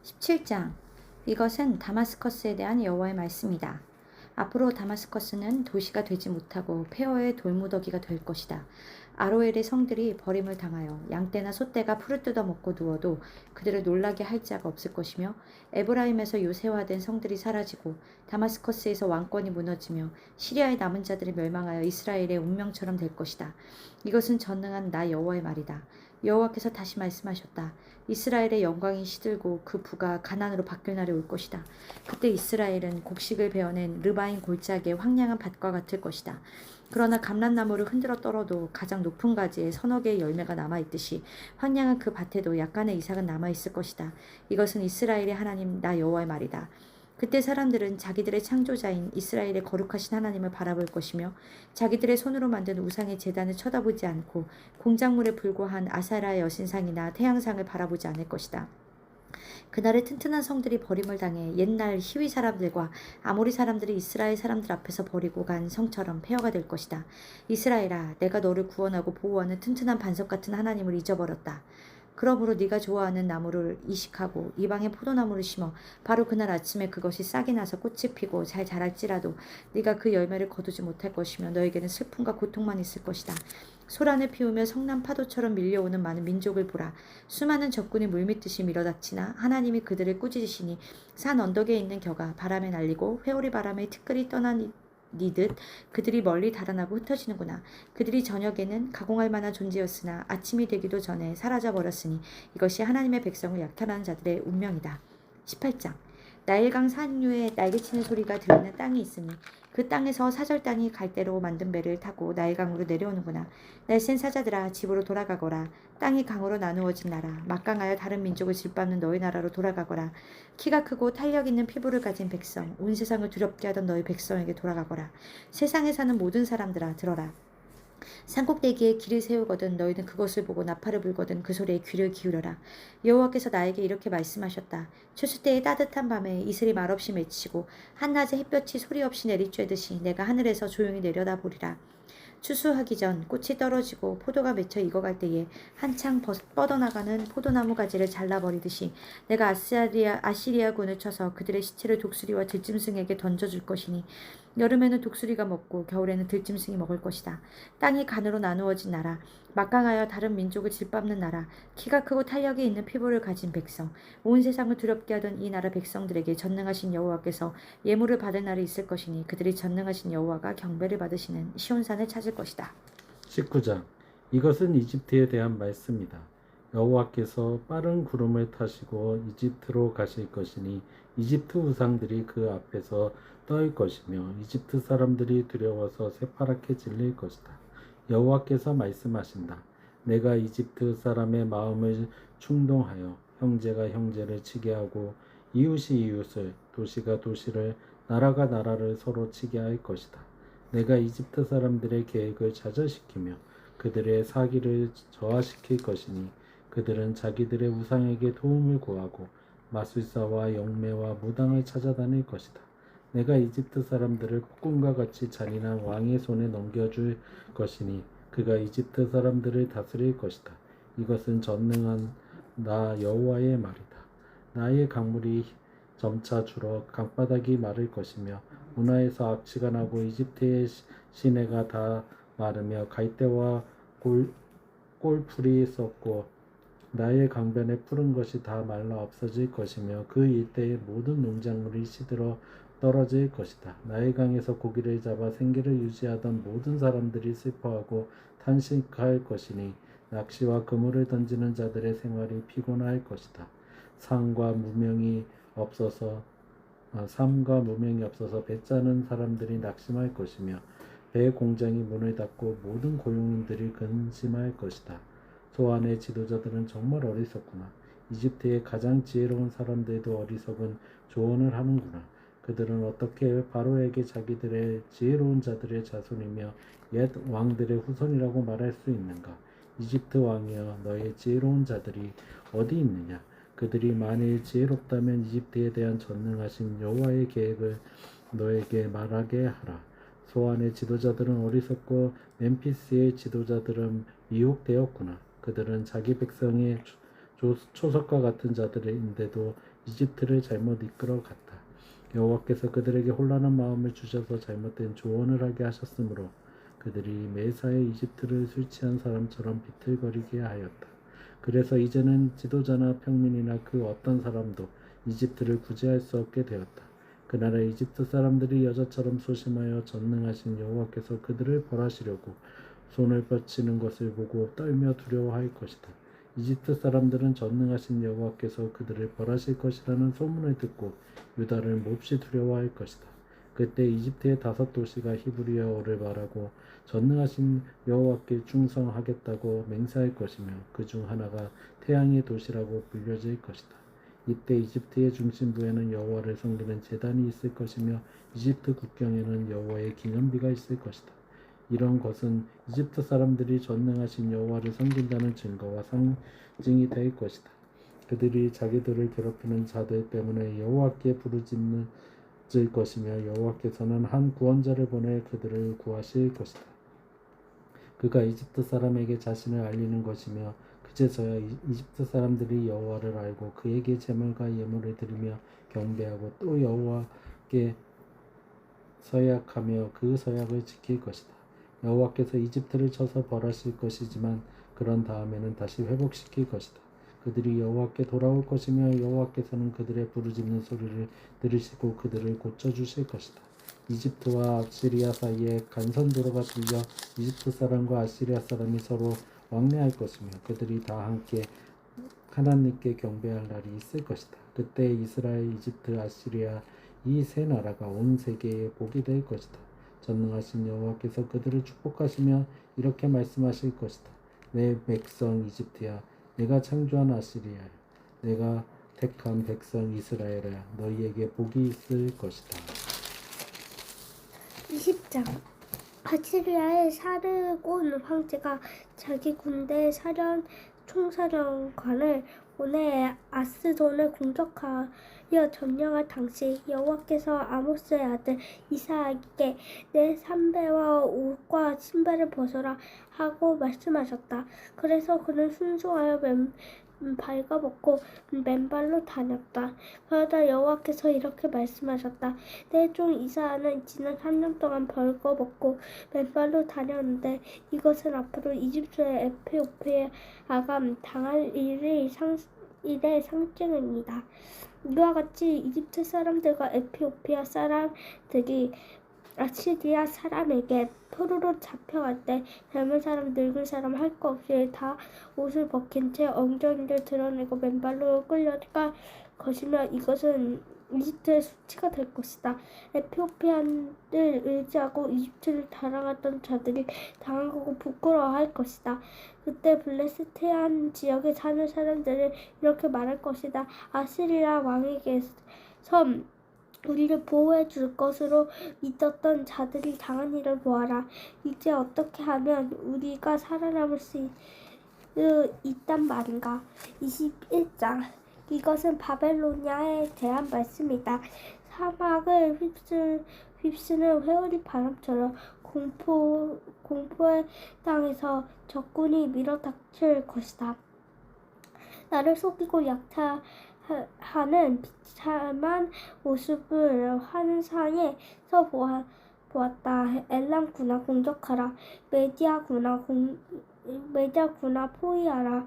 17장. 이것은 다마스커스에 대한 여호와의 말씀이다. 앞으로 다마스커스는 도시가 되지 못하고 폐허의 돌무더기가 될 것이다. 아로엘의 성들이 버림을 당하여 양떼나 소떼가 풀을 뜯어먹고 누워도 그들을 놀라게 할 자가 없을 것이며, 에브라임에서 요새화된 성들이 사라지고 다마스커스에서 왕권이 무너지며 시리아의 남은 자들이 멸망하여 이스라엘의 운명처럼 될 것이다. 이것은 전능한 나 여호와의 말이다. 여호와께서 다시 말씀하셨다. 이스라엘의 영광이 시들고 그 부가 가난으로 바뀔 날이 올 것이다. 그때 이스라엘은 곡식을 베어낸 르바인 골짜기의 황량한 밭과 같을 것이다. 그러나 감람나무를 흔들어 떨어도 가장 높은 가지에 서너 개의 열매가 남아있듯이 황량한 그 밭에도 약간의 이삭은 남아있을 것이다. 이것은 이스라엘의 하나님 나 여호와의 말이다. 그때 사람들은 자기들의 창조자인 이스라엘의 거룩하신 하나님을 바라볼 것이며, 자기들의 손으로 만든 우상의 제단을 쳐다보지 않고 공작물에 불과한 아사라의 여신상이나 태양상을 바라보지 않을 것이다. 그날의 튼튼한 성들이 버림을 당해 옛날 히위 사람들과 아모리 사람들이 이스라엘 사람들 앞에서 버리고 간 성처럼 폐허가 될 것이다. 이스라엘아, 내가 너를 구원하고 보호하는 튼튼한 반석 같은 하나님을 잊어버렸다. 그러므로 네가 좋아하는 나무를 이식하고 이방의 포도나무를 심어 바로 그날 아침에 그것이 싹이 나서 꽃이 피고 잘 자랄지라도 네가 그 열매를 거두지 못할 것이며 너에게는 슬픔과 고통만 있을 것이다. 소란을 피우며 성난 파도처럼 밀려오는 많은 민족을 보라. 수많은 적군이 물밀듯이 밀어닥치나 하나님이 그들을 꾸짖으시니 산 언덕에 있는 겨가 바람에 날리고 회오리 바람에 티끌이 떠나니듯 그들이 멀리 달아나고 흩어지는구나. 그들이 저녁에는 가공할 만한 존재였으나 아침이 되기도 전에 사라져 버렸으니 이것이 하나님의 백성을 약탈하는 자들의 운명이다. 18장. 나일강 상류에 날개치는 소리가 들리는 땅이 있으니 그 땅에서 사절 땅이 갈대로 만든 배를 타고 나일강으로 내려오는구나. 날쌘 사자들아, 집으로 돌아가거라. 땅이 강으로 나누어진 나라, 막강하여 다른 민족을 짓밟는 너희 나라로 돌아가거라. 키가 크고 탄력 있는 피부를 가진 백성, 온 세상을 두렵게 하던 너희 백성에게 돌아가거라. 세상에 사는 모든 사람들아, 들어라. 산꼭대기에 길을 세우거든 너희는 그것을 보고 나팔을 불거든 그 소리에 귀를 기울여라. 여호와께서 나에게 이렇게 말씀하셨다. 추수 때의 따뜻한 밤에 이슬이 말없이 맺히고 한낮에 햇볕이 소리 없이 내리쬐듯이 내가 하늘에서 조용히 내려다보리라. 추수하기 전 꽃이 떨어지고 포도가 맺혀 익어갈 때에 한창 뻗어나가는 포도나무 가지를 잘라버리듯이 내가 아시리아군을 쳐서 그들의 시체를 독수리와 들짐승에게 던져줄 것이니 여름에는 독수리가 먹고 겨울에는 들짐승이 먹을 것이다. 땅이 간으로 나누어진 나라, 막강하여 다른 민족을 짓밟는 나라, 키가 크고 탄력이 있는 피부를 가진 백성, 온 세상을 두렵게 하던 이 나라 백성들에게 전능하신 여호와께서 예물을 받을 날이 있을 것이니 그들이 전능하신 여호와가 경배를 받으시는 시온산을 찾을 것이다. 19장. 이것은 이집트에 대한 말씀이다. 여호와께서 빠른 구름을 타시고 이집트로 가실 것이니 이집트 우상들이 그 앞에서 떨 것이며 이집트 사람들이 두려워서 새파랗게 질릴 것이다. 여호와께서 말씀하신다. 내가 이집트 사람의 마음을 충동하여 형제가 형제를 치게 하고 이웃이 이웃을, 도시가 도시를, 나라가 나라를 서로 치게 할 것이다. 내가 이집트 사람들의 계획을 좌절시키며 그들의 사기를 저하시킬 것이니 그들은 자기들의 우상에게 도움을 구하고 마술사와 영매와 무당을 찾아다닐 것이다. 내가 이집트 사람들을 폭군과 같이 잔인한 왕의 손에 넘겨줄 것이니 그가 이집트 사람들을 다스릴 것이다. 이것은 전능한 나 여호와의 말이다. 나의 강물이 점차 줄어 강바닥이 마를 것이며 운하에서 악취가 나고 이집트의 시내가 다 마르며 갈대와 꼴풀이 썩고 나의 강변에 푸른 것이 다 말라 없어질 것이며 그 일대의 모든 농작물이 시들어 떨어질 것이다. 나의 강에서 고기를 잡아 생계를 유지하던 모든 사람들이 슬퍼하고 탄식할 것이니 낚시와 그물을 던지는 자들의 생활이 피곤할 것이다. 삶과 무명이 없어서 배 짜는 사람들이 낙심할 것이며 배 공장이 문을 닫고 모든 고용인들이 근심할 것이다. 소안의 지도자들은 정말 어리석구나. 이집트의 가장 지혜로운 사람들도 어리석은 조언을 하는구나. 그들은 어떻게 바로에게 자기들의 지혜로운 자들의 자손이며 옛 왕들의 후손이라고 말할 수 있는가? 이집트 왕이여, 너의 지혜로운 자들이 어디 있느냐? 그들이 만일 지혜롭다면 이집트에 대한 전능하신 여호와의 계획을 너에게 말하게 하라. 소안의 지도자들은 어리석고 멤피스의 지도자들은 미혹되었구나. 그들은 자기 백성의 초석과 같은 자들인데도 이집트를 잘못 이끌어 갔다. 여호와께서 그들에게 혼란한 마음을 주셔서 잘못된 조언을 하게 하셨으므로 그들이 매사에 이집트를 술 취한 사람처럼 비틀거리게 하였다. 그래서 이제는 지도자나 평민이나 그 어떤 사람도 이집트를 구제할 수 없게 되었다. 그날에 이집트 사람들이 여자처럼 소심하여 전능하신 여호와께서 그들을 벌하시려고 손을 뻗치는 것을 보고 떨며 두려워할 것이다. 이집트 사람들은 전능하신 여호와께서 그들을 벌하실 것이라는 소문을 듣고 유다를 몹시 두려워할 것이다. 그때 이집트의 5도시가 히브리어를 말하고 전능하신 여호와께 충성하겠다고 맹세할 것이며 그 중 하나가 태양의 도시라고 불려질 것이다. 이때 이집트의 중심부에는 여호와를 섬기는 제단이 있을 것이며 이집트 국경에는 여호와의 기념비가 있을 것이다. 이런 것은 이집트 사람들이 전능하신 여호와를 섬긴다는 증거와 상징이 될 것이다. 그들이 자기들을 괴롭히는 자들 때문에 여호와께 부르짖을 것이며 여호와께서는 한 구원자를 보내 그들을 구하실 것이다. 그가 이집트 사람에게 자신을 알리는 것이며 그제서야 이집트 사람들이 여호와를 알고 그에게 제물과 예물을 드리며 경배하고 또 여호와께 서약하며 그 서약을 지킬 것이다. 여호와께서 이집트를 쳐서 벌하실 것이지만 그런 다음에는 다시 회복시킬 것이다. 그들이 여호와께 돌아올 것이며 여호와께서는 그들의 부르짖는 소리를 들으시고 그들을 고쳐주실 것이다. 이집트와 아시리아 사이에 간선도로가 뚫려 이집트 사람과 아시리아 사람이 서로 왕래할 것이며 그들이 다 함께 하나님께 경배할 날이 있을 것이다. 그때 이스라엘, 이집트, 아시리아 이 세 나라가 온 세계에 복이 될 것이다. 전능하신 여호와께서 그들을 축복하시며 이렇게 말씀하실 것이다. 내 백성 이집트야, 내가 창조한 아시리아야, 내가 택한 백성 이스라엘아, 너희에게 복이 있을 것이다. 20장 아시리아의 사르곤 황제가 자기 군대 총사령관을 보내 아스돈을 공격하여 점령할 당시 여호와께서 아모스의 아들 이사야에게 내 삼배와 옷과 신발을 벗어라 하고 말씀하셨다. 그래서 그는 순종하여 발가벗고 맨발로 다녔다. 그러다 여호와께서 이렇게 말씀하셨다. 내 종 이사야는 지난 3년 동안 벌거벗고 맨발로 다녔는데 이것은 앞으로 이집트의 에티오피아가 당할 일의 상징입니다. 이와 같이 이집트 사람들과 에티오피아 사람들이 아시리아 사람에게 포로로 잡혀갈 때 젊은 사람, 늙은 사람 할 것 없이 다 옷을 벗긴 채 엉덩이를 드러내고 맨발로 끌려갈 것이며 이것은 이집트의 수치가 될 것이다. 에티오피아를 의지하고 이집트를 자랑하던 자들이 당하고 부끄러워할 것이다. 그때 블레스테안 지역에 사는 사람들은 이렇게 말할 것이다. 아시리아 왕에게서 우리를 보호해 줄 것으로 믿었던 자들이 당한 일을 보아라. 이제 어떻게 하면 우리가 살아남을 수 있단 말인가. 21장 이것은 바벨로니아에 대한 말씀이다. 사막을 휩쓰는 회오리 바람처럼 공포의 땅에서 적군이 밀어닥칠 것이다. 나를 속이고 약탈하는 비참한 모습을 환상에서 보았다. 엘람구나 공격하라. 메디아구나 포위하라.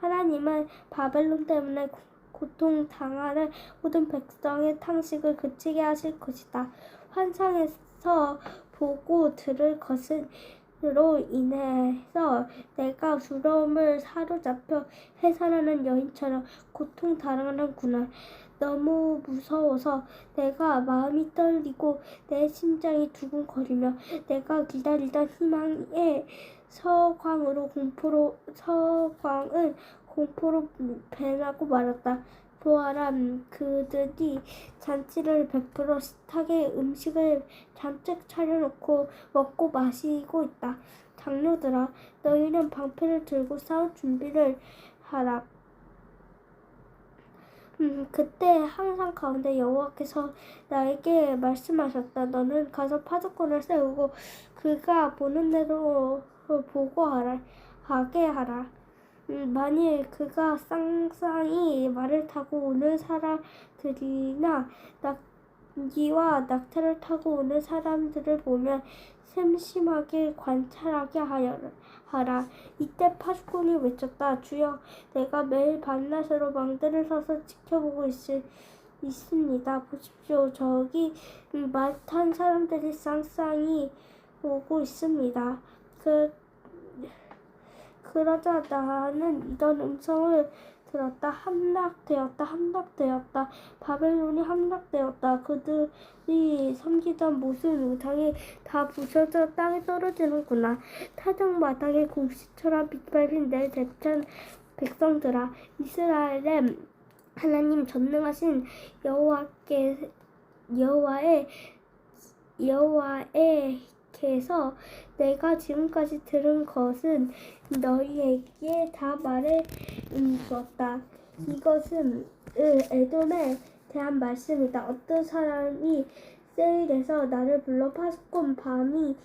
하나님은 바벨론 때문에 고통당하는 모든 백성의 탄식을 그치게 하실 것이다. 환상에서 보고 들을 것으로 인해서 내가 두려움을 사로잡혀 해산하는 여인처럼 고통당하는구나. 너무 무서워서 내가 마음이 떨리고 내 심장이 두근거리며 내가 기다리던 희망의 서광은 공포로 변하고 말았다. 보아라, 그들이 잔치를 베풀어 식탁에 음식을 잔뜩 차려놓고 먹고 마시고 있다. 장로들아, 너희는 방패를 들고 싸울 준비를 하라. 그때 항상 가운데 여호와께서 나에게 말씀하셨다. 너는 가서 파수꾼을 세우고 그가 보는 대로 보고하게 하라. 만일 그가 쌍쌍이 말을 타고 오는 사람들이나 낙기와 낙타를 타고 오는 사람들을 보면 심심하게 관찰하게 하라. 이때 파수꾼이 외쳤다. 주여, 내가 매일 밤낮으로 망대를 서서 지켜보고 있습니다. 보십시오. 저기 말 탄 사람들이 쌍쌍이 오고 있습니다. 그러자 나는 이런 음성을 들었다. 함락되었다. 바벨론이 함락되었다. 그들이 섬기던 모든 우상이 다 부셔져 땅에 떨어지는구나. 타작마당에 공시처럼 빛밟힌 내 대찬 백성들아, 이스라엘의 하나님 전능하신 여호와께서 내가 지금까지 들은 것은 너희에게 다 말해 주었다. 이것은 에돔에 대한 말씀이다. 어떤 사람이 세일에서 나를 불러 파수꾼 밤이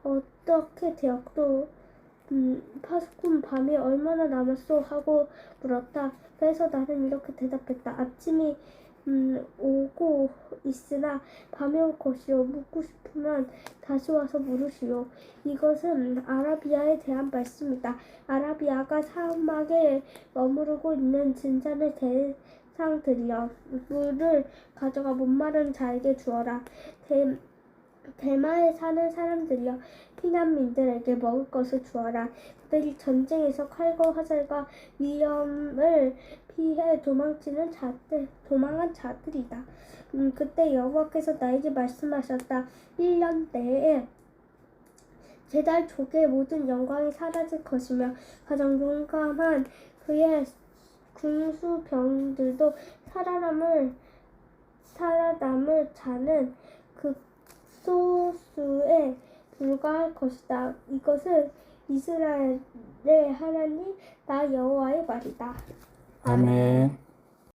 어떻게 되었도 파수꾼 밤이 얼마나 남았소? 하고 물었다. 그래서 나는 이렇게 대답했다. 아침이 오고 있으나 밤이 올 것이요. 묻고 싶으면 다시 와서 물으시오. 이것은 아라비아에 대한 말씀이다. 아라비아가 사막에 머무르고 있는 진산의 대상들이여, 물을 가져가 목마른 자에게 주어라. 대마에 사는 사람들이여, 피난민들에게 먹을 것을 주어라. 그들이 전쟁에서 칼과 화살과 위험을 피해 도망한 자들이다. 그때 여호와께서 나에게 말씀하셨다. 1년 내에 제달 족의 모든 영광이 사라질 것이며 가장 용감한 그의 군수병들도 살아남을 자는 극소수에 불과할 것이다. 이것은 이스라엘의 하나님 나 여호와의 말이다. 아멘.